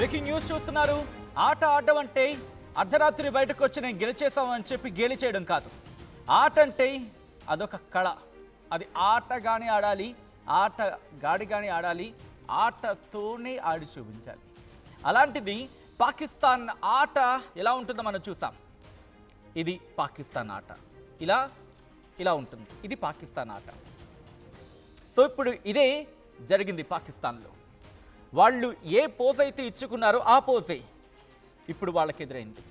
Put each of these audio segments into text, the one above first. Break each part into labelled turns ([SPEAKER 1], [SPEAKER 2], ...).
[SPEAKER 1] Breaking news చూస్తున్నారు. ఆట ఆడడం అంటే అర్ధరాత్రి బయటకు వచ్చి నేను గెలిచేసామని చెప్పి గేలి చేయడం కాదు. ఆట అంటే అదొక కళ. అది ఆటగానే ఆడాలి, ఆట గాడిగానే ఆడాలి, ఆటతోనే ఆడి చూపించాలి. అలాంటిది పాకిస్తాన్ ఆట ఎలా ఉంటుందో మనం చూసాం. ఇది పాకిస్తాన్ ఆట, ఇలా ఇలా ఉంటుంది. ఇది పాకిస్తాన్ ఆట. సో ఇప్పుడు ఇదే జరిగింది పాకిస్తాన్లో. వాళ్ళు ఏ పోజ్ అయితే ఇచ్చుకున్నారో ఆ పోజే ఇప్పుడు వాళ్ళకి ఎదురైంది.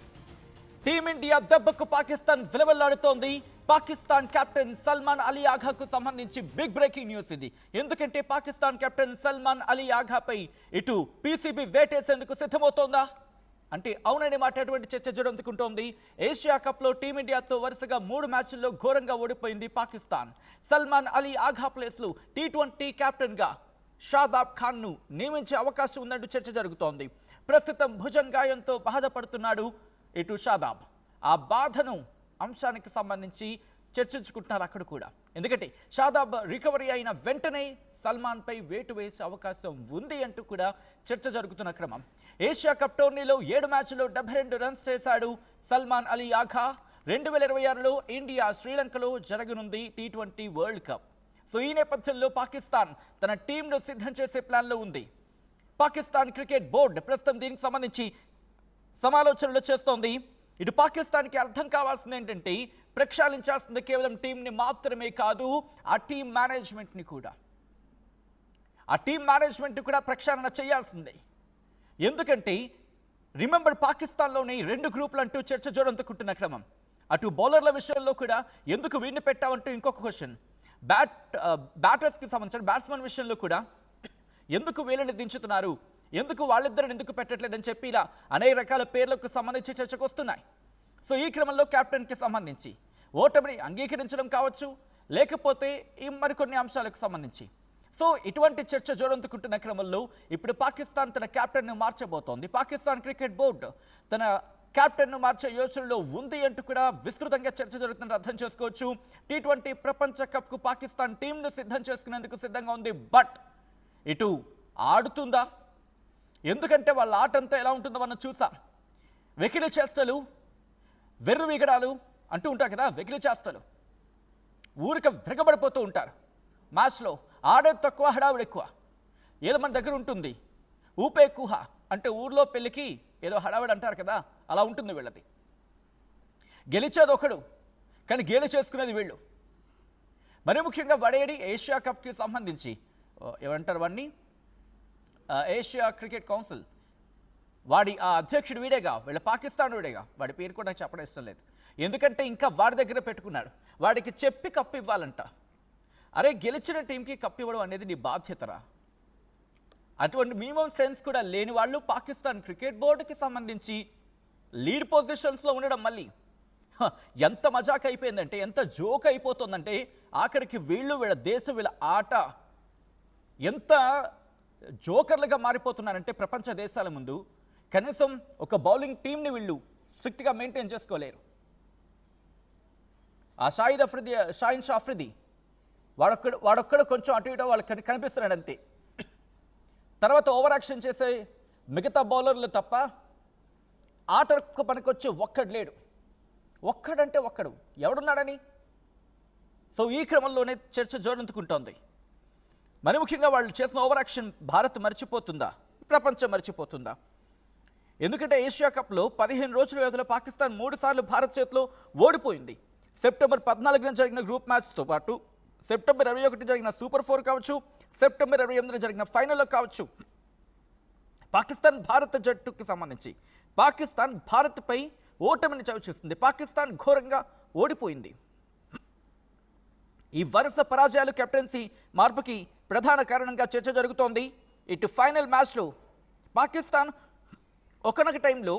[SPEAKER 1] టీమిండియా దెబ్బకు పాకిస్తాన్ విలవెల్లాడుతోంది. పాకిస్తాన్ కెప్టెన్ సల్మాన్ అలీ ఆఘాకు సంబంధించి బిగ్ బ్రేకింగ్ న్యూస్ ఇది. ఎందుకంటే పాకిస్తాన్ కెప్టెన్ సల్మాన్ అలీ ఆఘాపై ఇటు పీసీబీ వేటేసేందుకు సిద్ధమవుతోందా అంటే అవునని మాట్లాడేటువంటి చర్చ జరుగుతుంటోంది. ఏషియా కప్లో టీమిండియాతో వరుసగా 3 మ్యాచ్ల్లో ఘోరంగా ఓడిపోయింది పాకిస్తాన్. సల్మాన్ అలీ ఆఘా ప్లేస్లో టీ20 కెప్టెన్గా షాదాబ్ ఖాన్ను నియమించే అవకాశం ఉందంటూ చర్చ జరుగుతోంది. ప్రస్తుతం భుజం గాయంతో బాధపడుతున్నాడు ఇటు షాదాబ్. ఆ బాధను అంశానికి సంబంధించి చర్చించుకుంటున్నారు అక్కడ కూడా. ఎందుకంటే షాదాబ్ రికవరీ అయిన వెంటనే సల్మాన్పై వేటు వేసే అవకాశం ఉంది అంటూ కూడా చర్చ జరుగుతున్న క్రమం. ఏషియా కప్ టోర్నీలో 7 మ్యాచ్ల్లో 72 రన్స్ చేశాడు సల్మాన్ అలీ ఆఘా. 2026లో ఇండియా శ్రీలంకలో జరగనుంది టీ20 వరల్డ్ కప్. సో ఈ నేపథ్యంలో పాకిస్తాన్ తన టీంను సిద్ధం చేసే ప్లాన్లో ఉంది. పాకిస్తాన్ క్రికెట్ బోర్డు ప్రస్తుతం దీనికి సంబంధించి సమాలోచనలు చేస్తోంది. ఇటు పాకిస్తాన్కి అర్థం కావాల్సింది ఏంటంటే ప్రక్షాళించాల్సింది కేవలం టీంని మాత్రమే కాదు, ఆ టీం మేనేజ్మెంట్ని కూడా. ఆ టీం మేనేజ్మెంట్ కూడా ప్రక్షాళన చేయాల్సిందే. ఎందుకంటే రిమెంబర్ పాకిస్తాన్లోని 2 గ్రూపులు అంటూ చర్చ జోరందుకుంటున్న క్రమం. అటు బౌలర్ల విషయంలో కూడా ఎందుకు వీడిని పెట్టామంటూ ఇంకొక క్వశ్చన్. బ్యాటర్స్కి సంబంధించిన బ్యాట్స్మెన్ విషయంలో కూడా ఎందుకు వీళ్ళని దించుతున్నారు, ఎందుకు వాళ్ళిద్దరిని ఎందుకు పెట్టట్లేదని చెప్పి ఇలా అనేక రకాల పేర్లకు సంబంధించి చర్చకు వస్తున్నాయి. సో ఈ క్రమంలో కెప్టెన్కి సంబంధించి ఓటమిని అంగీకరించడం కావచ్చు, లేకపోతే ఈ మరికొన్ని అంశాలకు సంబంధించి. సో ఇటువంటి చర్చ జోరందుకుంటున్న క్రమంలో ఇప్పుడు పాకిస్తాన్ తన కెప్టెన్ను మార్చబోతోంది. పాకిస్తాన్ క్రికెట్ బోర్డు తన కెప్టెన్ను మార్చే యోచనలో ఉంది అంటూ కూడా విస్తృతంగా చర్చ జరుగుతుందని అర్థం చేసుకోవచ్చు. టీ20 ప్రపంచ కప్కు పాకిస్తాన్ టీంను సిద్ధం చేసుకునేందుకు సిద్ధంగా ఉంది. బట్ ఇటు ఆడుతుందా? ఎందుకంటే వాళ్ళ ఆట అంతా ఎలా ఉంటుందో మనం చూసాం. వెకిలి చేష్టలు, వెర్రు విగడాలు అంటూ ఉంటారు కదా, వెకిలి చేష్టలు. ఊరిక విరగబడిపోతూ ఉంటారు. మ్యాచ్లో ఆడేది తక్కువ, హడావుడు ఎక్కువ. ఏదో మన దగ్గర ఉంటుంది ఊపే కుహ అంటే ఊర్లో పెళ్ళికి ఏదో హడావుడు అంటారు కదా, అలా ఉంటుంది వీళ్ళది. గెలిచేది ఒకడు కానీ గేలి చేసుకునేది వీళ్ళు. మరి ముఖ్యంగా వడేడి ఏషియా కప్కి సంబంధించి ఏమంటారు వాడిని, ఏషియా క్రికెట్ కౌన్సిల్ వాడి ఆ అధ్యక్షుడు వీడేగా, వీళ్ళ పాకిస్తాన్ వీడేగా. వాడి పేరు కూడా నాకు చెప్పడం ఇష్టం లేదు, ఎందుకంటే ఇంకా వాడి దగ్గర పెట్టుకున్నాడు. వాడికి చెప్పి కప్పు ఇవ్వాలంట. అరే గెలిచిన టీంకి కప్పు ఇవ్వడం అనేది నీ బాధ్యతరా? అటువంటి మినిమం సెన్స్ కూడా లేని వాళ్ళు పాకిస్తాన్ క్రికెట్ బోర్డుకి సంబంధించి లీడ్ పొజిషన్స్లో ఉండడం మళ్ళీ ఎంత మజాక్ అయిపోయిందంటే, ఎంత జోక్ అయిపోతుందంటే ఆఖరికి వీళ్ళ దేశం, వీళ్ళ ఆట ఎంత జోకర్లుగా మారిపోతున్నారంటే ప్రపంచ దేశాల ముందు కనీసం ఒక బౌలింగ్ టీంని వీళ్ళు స్ట్రిక్ట్గా మెయింటైన్ చేసుకోలేరు. ఆ షాహిన్ షా అఫ్రిది వాడొక్కడు కొంచెం అటు ఇటు వాళ్ళకి కనిపిస్తున్నాడు అంతే. తర్వాత ఓవర్ యాక్షన్ చేసే మిగతా బౌలర్లు తప్ప ఆటకు పనికొచ్చి ఒక్కడు లేడు. ఒక్కడంటే ఒక్కడు ఎవడున్నాడని. సో ఈ క్రమంలోనే చర్చ జోరందుకుంటోంది. మరి ముఖ్యంగా వాళ్ళు చేసిన ఓవర్ యాక్షన్ భారత్ మర్చిపోతుందా, ప్రపంచం మర్చిపోతుందా? ఎందుకంటే ఏషియా కప్లో 15 రోజుల వ్యవధిలో పాకిస్తాన్ 3 సార్లు భారత్ చేతిలో ఓడిపోయింది. సెప్టెంబర్ 14న జరిగిన గ్రూప్ మ్యాచ్తో పాటు సెప్టెంబర్ 21 జరిగిన సూపర్ 4 కావచ్చు, సెప్టెంబర్ 28న జరిగిన ఫైనల్లో కావచ్చు. పాకిస్తాన్ భారత జట్టుకి సంబంధించి పాకిస్తాన్ భారత్పై ఓటమిని చవిచూస్తుంది. పాకిస్తాన్ ఘోరంగా ఓడిపోయింది. ఈ వరుస పరాజయాలు కెప్టెన్సీ మార్పుకి ప్రధాన కారణంగా చర్చ జరుగుతోంది. ఇటు ఫైనల్ మ్యాచ్లో పాకిస్తాన్ ఒకనొక టైంలో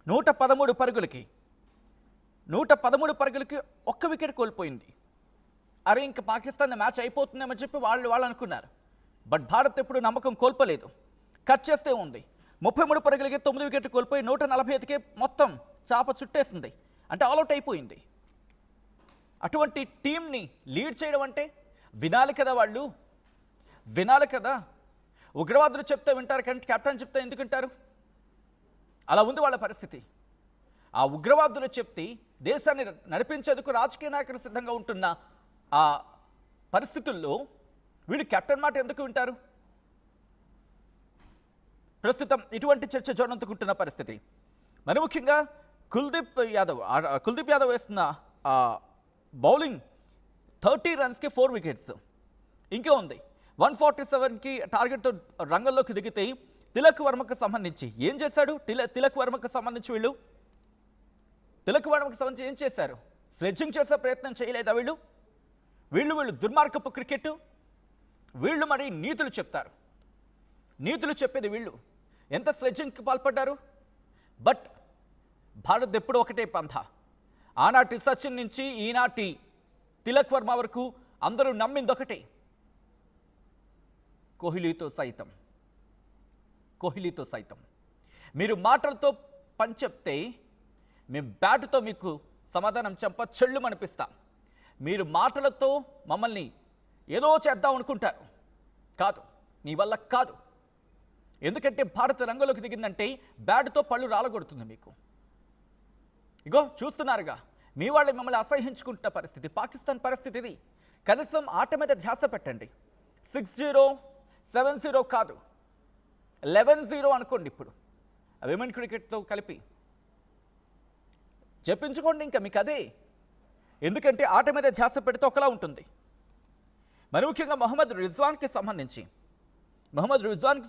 [SPEAKER 1] 113 పరుగులకి ఒక్క వికెట్ కోల్పోయింది. అరే ఇంక పాకిస్తాన్ మ్యాచ్ అయిపోతుందేమని చెప్పి వాళ్ళు అనుకున్నారు. బట్ భారత్ ఎప్పుడు నమ్మకం కోల్పోలేదు. కట్ చేస్తే ఉంది 33 పరుగులకి 9 వికెట్లు కోల్పోయి 145కే మొత్తం చాప చుట్టేసింది. అంటే ఆల్అౌట్ అయిపోయింది. అటువంటి టీంని లీడ్ చేయడం అంటే వినాలి కదా, వాళ్ళు వినాలి కదా. ఉగ్రవాదులు చెప్తే వింటారు కానీ కెప్టెన్ చెప్తే ఎందుకు వింటారు? అలా ఉంది వాళ్ళ పరిస్థితి. ఆ ఉగ్రవాదులు చెప్తే దేశాన్ని నడిపించేందుకు రాజకీయ నాయకులు సిద్ధంగా ఉంటున్న ఆ పరిస్థితుల్లో వీళ్ళు కెప్టెన్ మాట ఎందుకు వింటారు? ప్రస్తుతం ఇటువంటి చర్చ జోరందుకుంటున్న పరిస్థితి. మరి ముఖ్యంగా కుల్దీప్ యాదవ్ వేస్తున్న బౌలింగ్ 30 రన్స్కి 4 వికెట్స్. ఇంకా ఉంది 147కి టార్గెట్తో రంగంలోకి దిగితే తిలక్ వర్మకు సంబంధించి ఏం చేశాడు? తిలక్ వర్మకు సంబంధించి ఏం చేశారు? స్లెడ్జింగ్ చేసే ప్రయత్నం చేయలేదా వీళ్ళు? వీళ్ళు దుర్మార్గపు క్రికెట్. వీళ్ళు మరి నీతులు చెప్తారు. నీతులు చెప్పేది వీళ్ళు. ఎంత స్లెడ్జింగ్కి పాల్పడ్డారు? బట్ భారత్ ఎప్పుడు ఒకటే పంథ. ఆనాటి సచిన్ నుంచి ఈనాటి తిలక్ వర్మ వరకు అందరూ నమ్మింది ఒకటే, కోహ్లీతో సైతం మీరు మాటలతో పని చెప్తే మేము బ్యాటుతో మీకు సమాధానం చెళ్ళు అనిపిస్తాం. మీరు మాటలతో మమ్మల్ని ఏదో చేద్దాం అనుకుంటారు. కాదు, మీ వల్ల కాదు. ఎందుకంటే భారత్ రంగంలోకి దిగిందంటే బ్యాటుతో పళ్ళు రాలగొడుతుంది మీకు. ఇగో చూస్తున్నారుగా, మీ వాళ్ళు మిమ్మల్ని అసహించుకుంటున్న పరిస్థితి. పాకిస్తాన్ పరిస్థితి ఇది. కనీసం ఆట మీద ధ్యాస పెట్టండి. 6-0, 7-0 కాదు, 11-0 అనుకోండి. ఇప్పుడు విమెన్ క్రికెట్తో కలిపి చెప్పించుకోండి ఇంకా మీకు అదే. ఎందుకంటే ఆట మీద ధ్యాస పెడితే ఒకలా ఉంటుంది. మరి ముఖ్యంగా మొహమ్మద్ రిజ్వాన్కి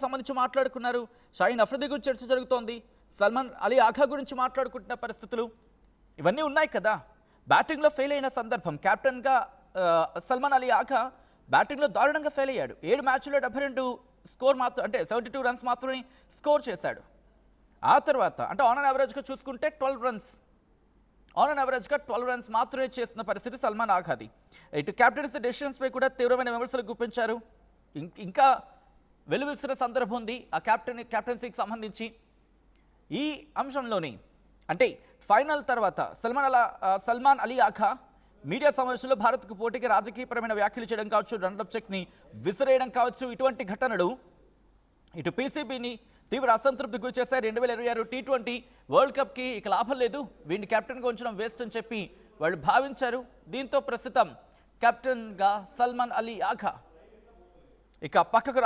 [SPEAKER 1] సంబంధించి మాట్లాడుకున్నారు. షాహీన్ అఫ్రిది గురించి చర్చ జరుగుతోంది. సల్మాన్ అలీ ఆఖా గురించి మాట్లాడుకుంటున్న పరిస్థితులు ఇవన్నీ ఉన్నాయి కదా. బ్యాటింగ్లో ఫెయిల్ అయిన సందర్భం, కెప్టెన్గా సల్మాన్ అలీ ఆఖా బ్యాటింగ్లో దారుణంగా ఫెయిల్ అయ్యాడు. 7 మ్యాచ్ల్లో 72 స్కోర్ మాత్రం, అంటే 72 రన్స్ మాత్రమే స్కోర్ చేశాడు. ఆ తర్వాత అంటే ఆన్ అండ్ యావరేజ్గా చూసుకుంటే 12 రన్స్ మాత్రమే చేసిన పరిస్థితి సల్మాన్ ఆఖాది. ఇటు కెప్టెన్సీ డెసిషన్స్పై కూడా తీవ్రమైన విమర్శలు గుప్పించారు. ఇంకా వెలువెలుస్తున్న సందర్భం ఉంది ఆ కెప్టెన్సీకి సంబంధించి. ఈ అంశంలోని అంటే ఫైనల్ తర్వాత సల్మాన్ అలీ ఆఖా మీడియా సమావేశంలో భారత్కు పోటీకి రాజకీయపరమైన వ్యాఖ్యలు చేయడం కావచ్చు, రన్అప్ చెక్ని విసిరేయడం కావచ్చు, ఇటువంటి ఘటనలు ఇటు పీసీబీని తీవ్ర అసంతృప్తి గురి చేశారు. 2026 T20 వరల్డ్ కప్కి ఇక లాభం లేదు, వీడిని కెప్టెన్గా ఉంచడం వేస్ట్ అని చెప్పి వాళ్ళు భావించారు. దీంతో ప్రస్తుతం కెప్టెన్గా సల్మాన్ అలీ ఆఖా ఇక పక్కకు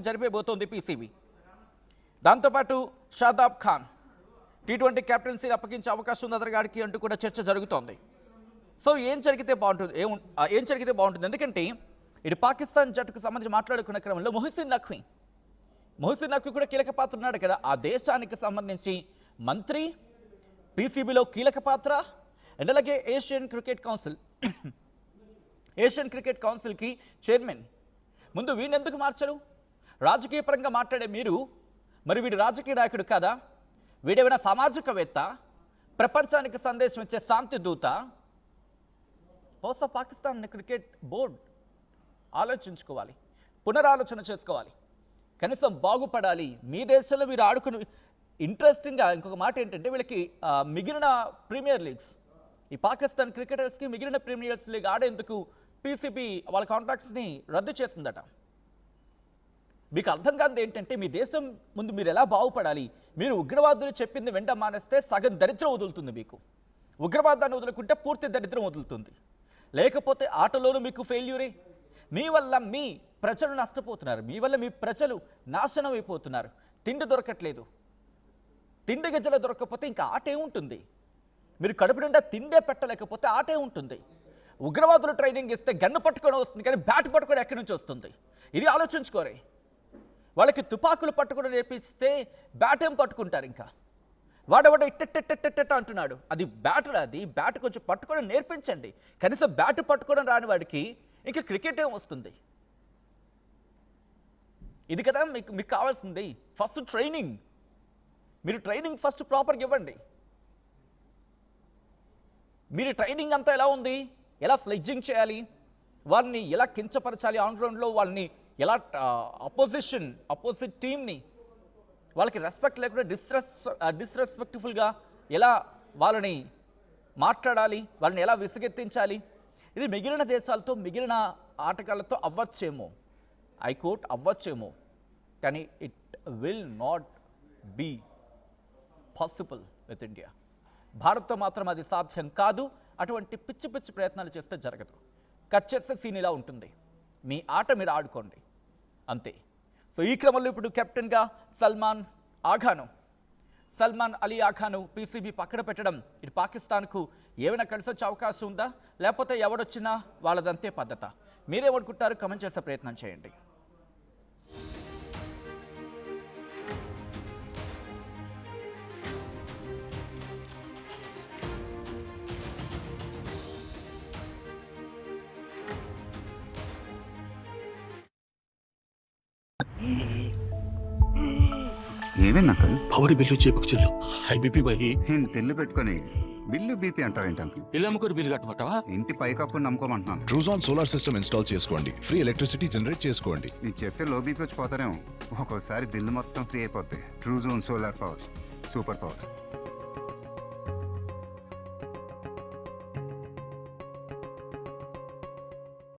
[SPEAKER 1] జరిపేబోతోంది పీసీబీ. దాంతోపాటు షాదాబ్ ఖాన్ T20 కెప్టెన్సీ అప్పగించే అవకాశం ఉంది అతగాడికి అంటూ కూడా చర్చ జరుగుతోంది. సో ఏం జరిగితే బాగుంటుంది? ఎందుకంటే ఇటు పాకిస్తాన్ జట్టుకు సంబంధించి మాట్లాడుకున్న క్రమంలో మొహసిన్ నఖ్వీ కూడా కీలక పాత్ర ఉన్నాడు కదా. ఆ దేశానికి సంబంధించి మంత్రి, పీసీబీలో కీలక పాత్ర, అండ్ అలాగే ఏషియన్ క్రికెట్ కౌన్సిల్కి చైర్మన్. ముందు వీడిని ఎందుకు మార్చరు? రాజకీయ పరంగా మాట్లాడే మీరు మరి వీడు రాజకీయ నాయకుడు కాదా? వీడేమైనా సామాజికవేత్త, ప్రపంచానికి సందేశం ఇచ్చే శాంతి దూత? బహుశా పాకిస్తాన్ క్రికెట్ బోర్డ్ ఆలోచించుకోవాలి, పునరాలోచన చేసుకోవాలి. కనీసం బాగుపడాలి. మీ దేశంలో మీరు ఆడుకుని ఇంట్రెస్టింగ్గా ఇంకొక మాట ఏంటంటే వీళ్ళకి మిగిలిన ప్రీమియర్ లీగ్స్, ఈ పాకిస్తాన్ క్రికెటర్స్కి మిగిలిన ప్రీమియర్స్ లీగ్ ఆడేందుకు పీసీబీ వాళ్ళ కాంట్రాక్ట్స్ని రద్దు చేసిందట. మీకు అర్థం కాదు ఏంటంటే మీ దేశం ముందు మీరు ఎలా బాగుపడాలి? మీరు ఉగ్రవాదులు చెప్పింది వెంట మానేస్తే సగం దరిద్రం వదులుతుంది. మీకు ఉగ్రవాదాన్ని వదులుకుంటే పూర్తి దరిద్రం వదులుతుంది. లేకపోతే ఆటలోనూ మీకు ఫెయిల్యూరే. మీ వల్ల మీ ప్రజలు నష్టపోతున్నారు, మీ వల్ల మీ ప్రజలు నాశనం అయిపోతున్నారు. తిండి దొరకట్లేదు, తిండి గజ్జలు దొరకకపోతే ఇంకా ఆట ఏముంటుంది? మీరు కడుపు నిండా తిండే పెట్టలేకపోతే ఆట ఏముంటుంది? ఉగ్రవాదులు ట్రైనింగ్ ఇస్తే గన్ను పట్టుకొని వస్తుంది కానీ బ్యాట్ పట్టుకొని ఎక్కడి నుంచి వస్తుంది? ఇది ఆలోచించుకోరే. వాళ్ళకి తుపాకులు పట్టుకొని నేర్పిస్తే బ్యాట్ ఏం పట్టుకుంటారు? ఇంకా వాడవాడ ఇట్టెట్టెట్టెట్టెట్ట అంటున్నాడు. అది బ్యాట్ కొంచెం పట్టుకొని నేర్పించండి. కనీసం బ్యాట్ పట్టుకోవడం రాని వాడికి ఇంకా క్రికెట్ ఏం వస్తుంది? ఇది కదా మీకు కావాల్సింది. First training. మీరు ట్రైనింగ్ ఫస్ట్ ప్రాపర్గా ఇవ్వండి. మీరు ట్రైనింగ్ అంతా ఎలా ఉంది? ఎలా స్లెడ్జింగ్ చేయాలి, వాళ్ళని ఎలా కించపరచాలి, ఆన్గ్రౌండ్లో వాళ్ళని ఎలా అపోజిట్ టీమ్ని వాళ్ళకి రెస్పెక్ట్ లేకుండా డిస్రెస్పెక్ట్ఫుల్గా ఎలా వాళ్ళని మాట్లాడాలి, వాళ్ళని ఎలా విసుగెత్తించాలి, ఇది మిగిలిన దేశాలతో మిగిలిన ఆటగాళ్ళతో అవ్వచ్చేమో, అవ్వచ్చేమో. కానీ it will not be possible with India. భారత్తో మాత్రం అది సాధ్యం కాదు. అటువంటి పిచ్చి పిచ్చి ప్రయత్నాలు చేస్తే జరగదు. కట్ చేస్తే సీన్ ఇలా ఉంటుంది. మీ ఆట మీరు ఆడుకోండి అంతే. సో ఈ క్రమంలో ఇప్పుడు కెప్టెన్గా సల్మాన్ అలీ ఆఖాను పీసీబీ పక్కన పెట్టడం ఇటు పాకిస్తాన్కు ఏమైనా కలిసి వచ్చే అవకాశం ఉందా, లేకపోతే ఎవడొచ్చినా వాళ్ళదంతే పద్ధత? మీరేమనుకుంటారు? కమెంట్ చేసే ప్రయత్నం చేయండి.
[SPEAKER 2] ఏమైంది అంకల్?
[SPEAKER 3] పవర్ బిల్లు చేపుకు చెల్లు. హై బీపీ బహి
[SPEAKER 2] నేను తెల్లు పెట్టుకొని బిల్లు బీపీ అంటావేంటి అంకుల్?
[SPEAKER 3] ఇల్లు అమ్ముకొని బిల్లు కట్టమంటావా?
[SPEAKER 2] ఇంటి పైకప్పు నమ్ముకోమంటున్నాను.
[SPEAKER 4] ట్రూజాన్ సోలార్ సిస్టమ్ ఇన్స్టాల్ చేసుకోండి, ఫ్రీ ఎలక్ట్రిసిటీ జనరేట్ చేసుకోండి.
[SPEAKER 2] ఇది చెప్తే లో బీపీ వచ్చి పోతారేమో. ఒక్కోసారి బిల్లు మొత్తం ఫ్రీ అయిపోద్ది. Truzon solar power, super power.